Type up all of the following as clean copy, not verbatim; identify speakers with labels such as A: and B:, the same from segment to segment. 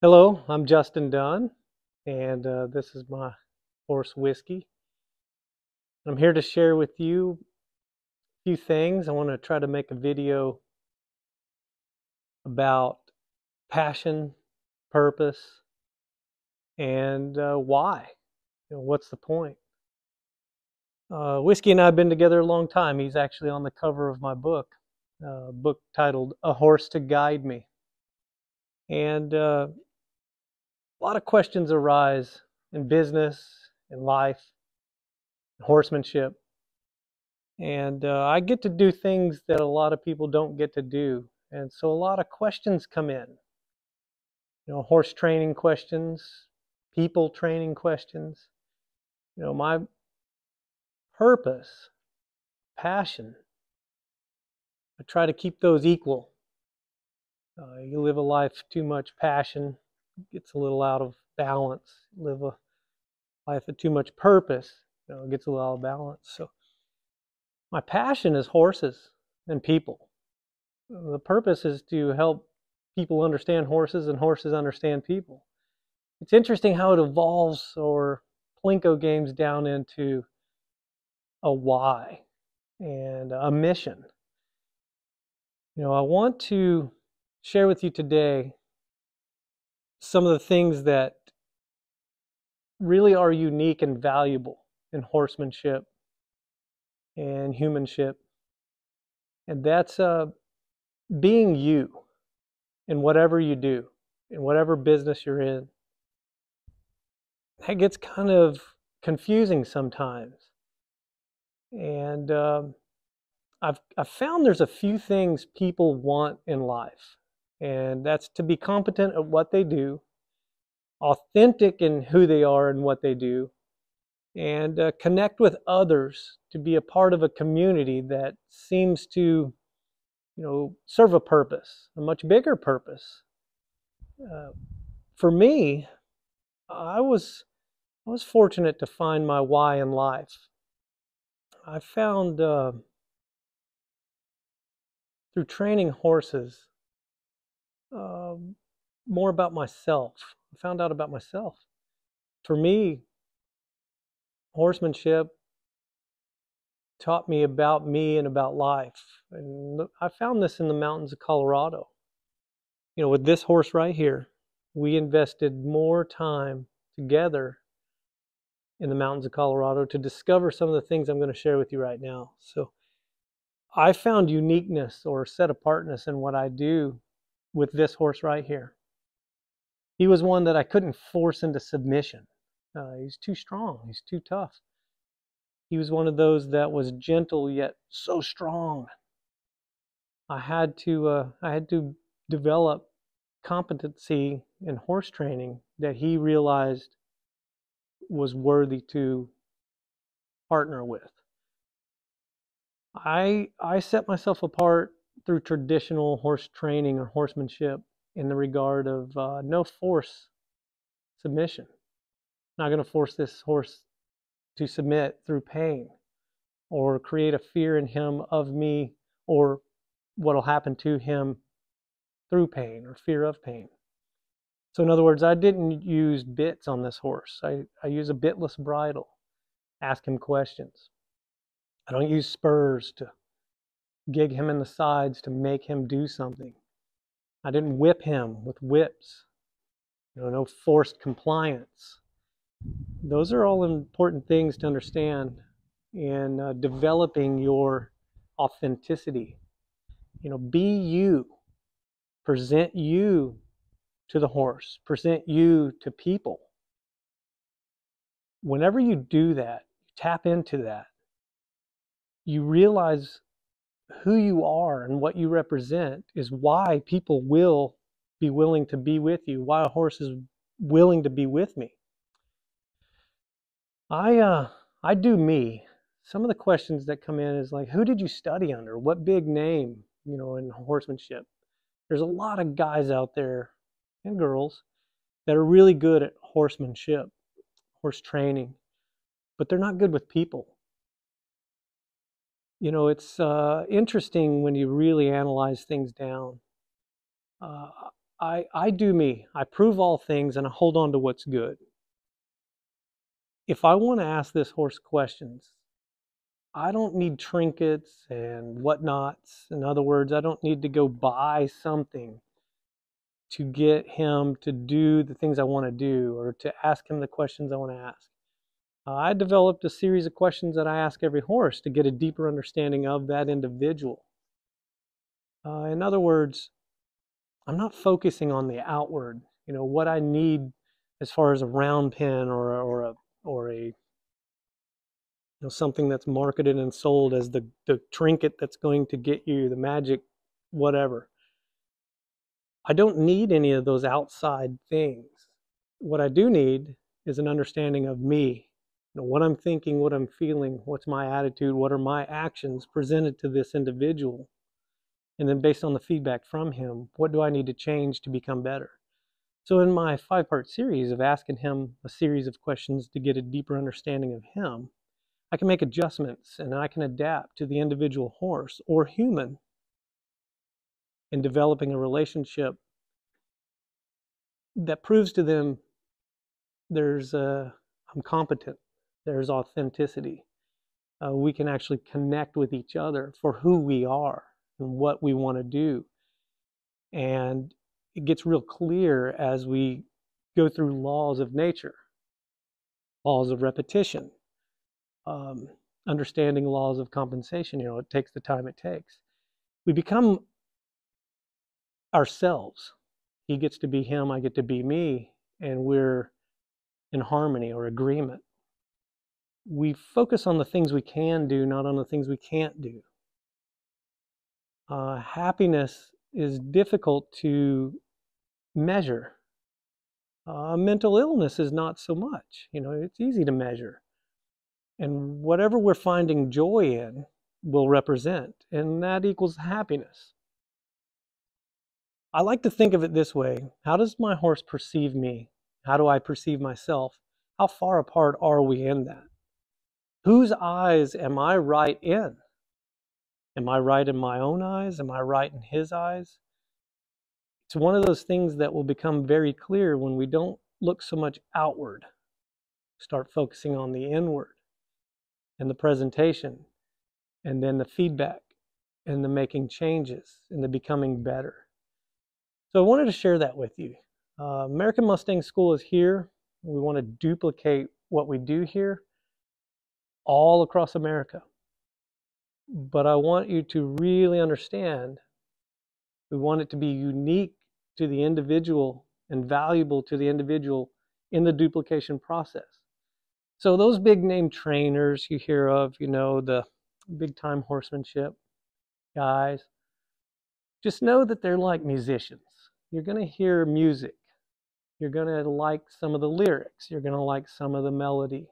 A: Hello, I'm Justin Dunn, and this is my horse whiskey. I'm here to share with you a few things. I want to try to make a video about passion, purpose, and why. What's the point? Whiskey and I have been together a long time. He's actually on the cover of my book, a book titled "A Horse to Guide Me." And a lot of questions arise in business, in life, in horsemanship. And I get to do things that a lot of people don't get to do. And so a lot of questions come in. Horse training questions, people training questions. My purpose, passion, I try to keep those equal. You live a life too much passion, gets a little out of balance. Live a life of too much purpose, it gets a little out of balance. So my passion is horses and people. The purpose is to help people understand horses and horses understand people. It's interesting how it evolves or Plinko games down into a why and a mission. I want to share with you today some of the things that really are unique and valuable in horsemanship and humanship. And that's being you in whatever you do, in whatever business you're in. That gets kind of confusing sometimes. And I've found there's a few things people want in life. And that's to be competent at what they do, authentic in who they are and what they do, and connect with others to be a part of a community that seems to serve a purpose, a much bigger purpose. For me, I was fortunate to find my why in life. I found through training horses more about myself. I found out about myself. For me, horsemanship taught me about me and about life. And I found this in the mountains of Colorado. With this horse right here, we invested more time together in the mountains of Colorado to discover some of the things I'm going to share with you right now. So I found uniqueness or set apartness in what I do with this horse right here. He was one that I couldn't force into submission. He's too strong. He's too tough. He was one of those that was gentle yet so strong. I had to develop competency in horse training that he realized was worthy to partner with. I set myself apart through traditional horse training or horsemanship in the regard of no force submission. Not going to force this horse to submit through pain or create a fear in him of me or what will happen to him through pain or fear of pain. So in other words, I didn't use bits on this horse. I use a bitless bridle, ask him questions. I don't use spurs to gig him in the sides to make him do something. I didn't whip him with whips. No forced compliance. Those are all important things to understand in developing your authenticity. Be you. Present you to the horse. Present you to people. Whenever you do that, you tap into that, you realize who you are and what you represent is why people will be willing to be with you, why a horse is willing to be with me. I do me. Some of the questions that come in is like, who did you study under? What big name, in horsemanship? There's a lot of guys out there and girls that are really good at horsemanship, horse training, but they're not good with people. It's interesting when you really analyze things down. I do me. I prove all things and I hold on to what's good. If I want to ask this horse questions, I don't need trinkets and whatnots. In other words, I don't need to go buy something to get him to do the things I want to do or to ask him the questions I want to ask. I developed a series of questions that I ask every horse to get a deeper understanding of that individual. In other words, I'm not focusing on the outward, what I need as far as a round pin or a something that's marketed and sold as the trinket that's going to get you the magic whatever. I don't need any of those outside things. What I do need is an understanding of me, what I'm thinking, what I'm feeling, what's my attitude, what are my actions presented to this individual. And then based on the feedback from him, what do I need to change to become better? So in my 5-part series of asking him a series of questions to get a deeper understanding of him, I can make adjustments and I can adapt to the individual horse or human in developing a relationship that proves to them I'm competent, there's authenticity. We can actually connect with each other for who we are and what we want to do. And it gets real clear as we go through laws of nature, laws of repetition, understanding laws of compensation. It takes the time it takes. We become ourselves. He gets to be him, I get to be me, and we're in harmony or agreement. We focus on the things we can do, not on the things we can't do. Happiness is difficult to measure. Mental illness is not so much. It's easy to measure. And whatever we're finding joy in will represent, and that equals happiness. I like to think of it this way. How does my horse perceive me? How do I perceive myself? How far apart are we in that? Whose eyes am I right in? Am I right in my own eyes? Am I right in his eyes? It's one of those things that will become very clear when we don't look so much outward. Start focusing on the inward and the presentation, and then the feedback, and the making changes, and the becoming better. So I wanted to share that with you. American Mustang School is here. We want to duplicate what we do here all across America. But I want you to really understand, we want it to be unique to the individual and valuable to the individual in the duplication process. So those big name trainers you hear of, the big time horsemanship guys, just know that they're like musicians. You're going to hear music. You're going to like some of the lyrics. You're going to like some of the melody.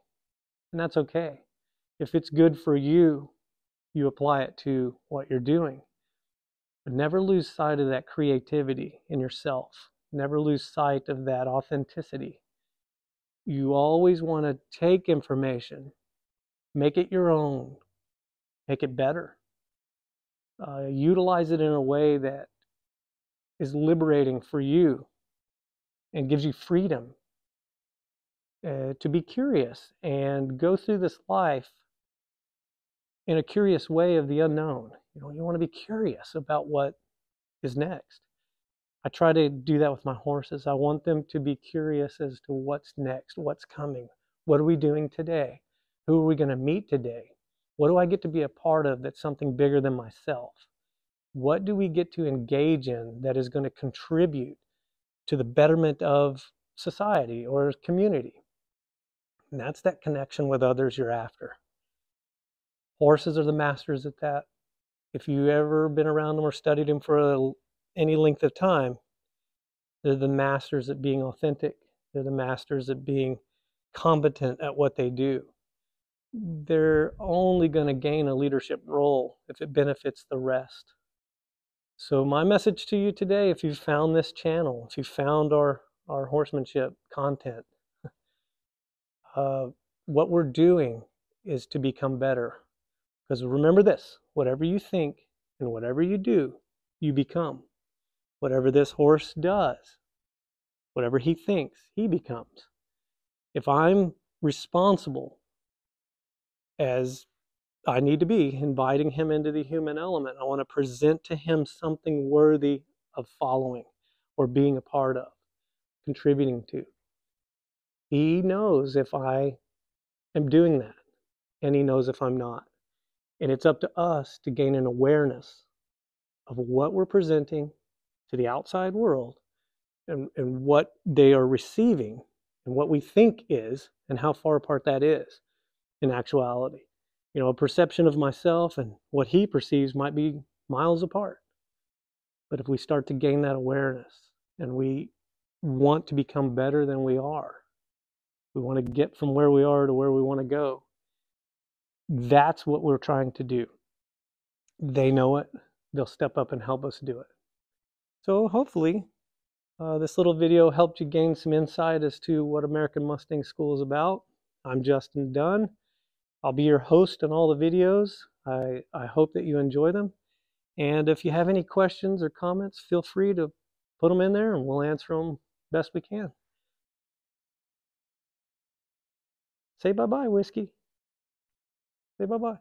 A: And that's okay. If it's good for you, you apply it to what you're doing. But never lose sight of that creativity in yourself. Never lose sight of that authenticity. You always want to take information, make it your own, make it better. Utilize it in a way that is liberating for you and gives you freedom to be curious and go through this life in a curious way of the unknown. You want to be curious about what is next. I try to do that with my horses. I want them to be curious as to what's next, what's coming. What are we doing today? Who are we going to meet today? What do I get to be a part of that's something bigger than myself? What do we get to engage in that is going to contribute to the betterment of society or community? And that's that connection with others you're after. Horses are the masters at that. If you've ever been around them or studied them for any length of time, they're the masters at being authentic. They're the masters at being competent at what they do. They're only going to gain a leadership role if it benefits the rest. So my message to you today, if you've found this channel, if you've found our horsemanship content, what we're doing is to become better. Because remember this, whatever you think and whatever you do, you become. Whatever this horse does, whatever he thinks, he becomes. If I'm responsible, as I need to be, inviting him into the human element, I want to present to him something worthy of following or being a part of, contributing to. He knows if I am doing that, and he knows if I'm not. And it's up to us to gain an awareness of what we're presenting to the outside world, and what they are receiving, and what we think is, and how far apart that is in actuality. You know, a perception of myself and what he perceives might be miles apart. But if we start to gain that awareness, and we want to become better than we are, we want to get from where we are to where we want to go, that's what we're trying to do. They know it. They'll step up and help us do it. So hopefully this little video helped you gain some insight as to what American Mustang School is about. I'm Justin Dunn. I'll be your host in all the videos. I hope that you enjoy them. And if you have any questions or comments, feel free to put them in there and we'll answer them best we can. Say bye-bye, Whiskey. Say bye-bye.